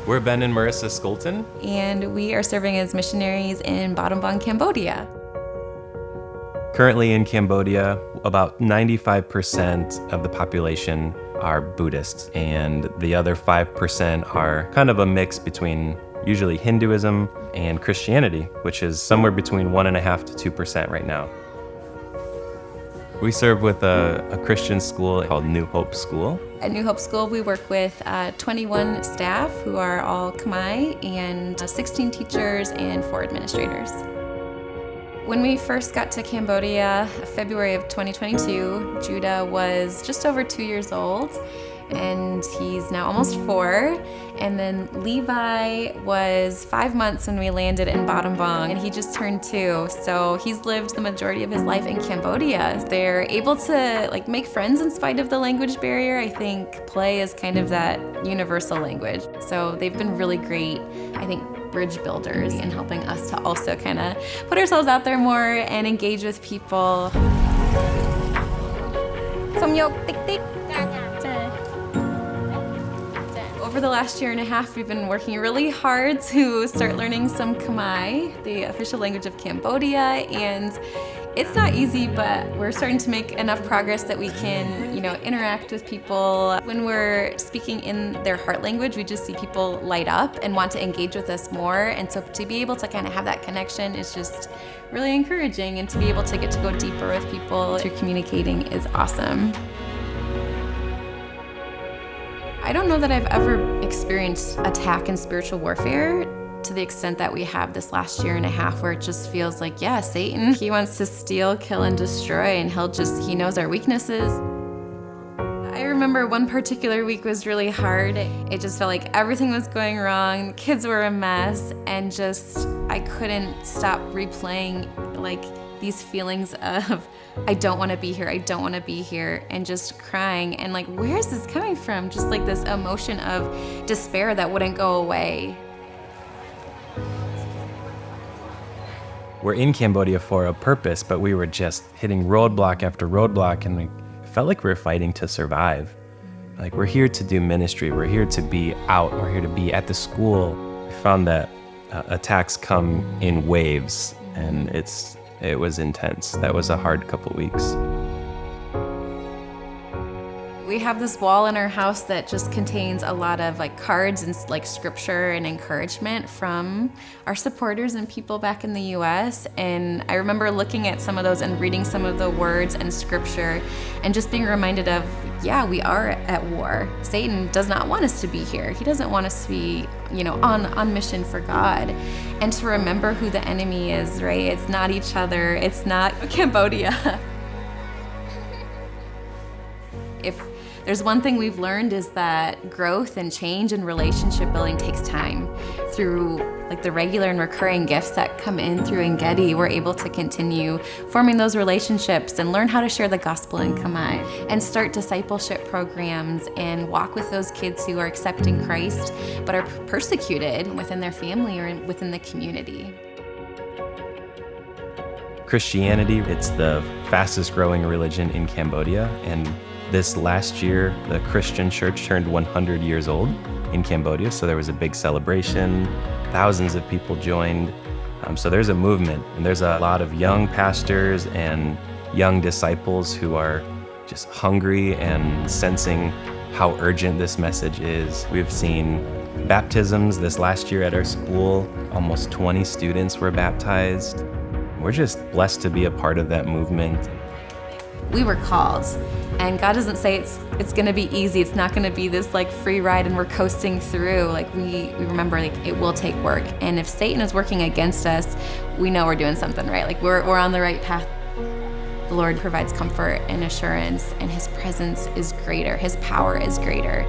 We're Ben and Marissa Scholten. And we are serving as missionaries in Battambang, Cambodia. Currently in Cambodia, about 95% of the population are Buddhists, and the other 5% are kind of a mix between usually Hinduism and Christianity, which is somewhere between 1.5% to 2% right now. We serve with a Christian school called New Hope School. At New Hope School, we work with 21 staff who are all Khmer and 16 teachers and 4 administrators. When we first got to Cambodia, February of 2022, Judah was just over 2 years old, and he's now almost 4. And then Levi was 5 months when we landed in Battambang, and he just turned 2. So he's lived the majority of his life in Cambodia. They're able to make friends in spite of the language barrier. I think play is kind of that universal language. So they've been really great, I think, bridge builders in helping us to also kind of put ourselves out there more and engage with people. Over the last year and a half, we've been working really hard to start learning some Khmer, the official language of Cambodia, and it's not easy, but we're starting to make enough progress that we can, interact with people. When we're speaking in their heart language, we just see people light up and want to engage with us more, and so to be able to kind of have that connection is just really encouraging, and to be able to get to go deeper with people through communicating is awesome. I don't know that I've ever experienced attack and spiritual warfare to the extent that we have this last year and a half, where it just feels like, yeah, Satan, he wants to steal, kill, and destroy, and he knows our weaknesses. I remember one particular week was really hard. It just felt like everything was going wrong, the kids were a mess, and I couldn't stop replaying these feelings of, I don't want to be here, I don't want to be here, and just crying, and where is this coming from? Just this emotion of despair that wouldn't go away. We're in Cambodia for a purpose, but we were just hitting roadblock after roadblock, and it felt like we were fighting to survive. We're here to do ministry, we're here to be out, we're here to be at the school. We found that attacks come in waves, and it was intense. That was a hard couple weeks. We have this wall in our house that just contains a lot of cards and scripture and encouragement from our supporters and people back in the US. And I remember looking at some of those and reading some of the words and scripture and just being reminded of, yeah, we are at war. Satan does not want us to be here. He doesn't want us to be, on mission for God. And to remember who the enemy is, right? It's not each other. It's not Cambodia. If there's one thing we've learned is that growth and change and relationship building takes time. Through the regular and recurring gifts that come in through Engedi, we're able to continue forming those relationships and learn how to share the gospel in Khmer and start discipleship programs and walk with those kids who are accepting Christ but are persecuted within their family or within the community. Christianity, it's the fastest growing religion in Cambodia, and this last year, the Christian church turned 100 years old in Cambodia, so there was a big celebration. Thousands of people joined. So there's a movement, and there's a lot of young pastors and young disciples who are just hungry and sensing how urgent this message is. We've seen baptisms this last year at our school. Almost 20 students were baptized. We're just blessed to be a part of that movement. We were called, and God doesn't say it's going to be easy. It's not going to be this free ride and we're coasting through. We remember it will take work, and if Satan is working against us, we know we're doing something right. We're on the right path. The Lord provides comfort and assurance, and His presence is greater. His power is greater.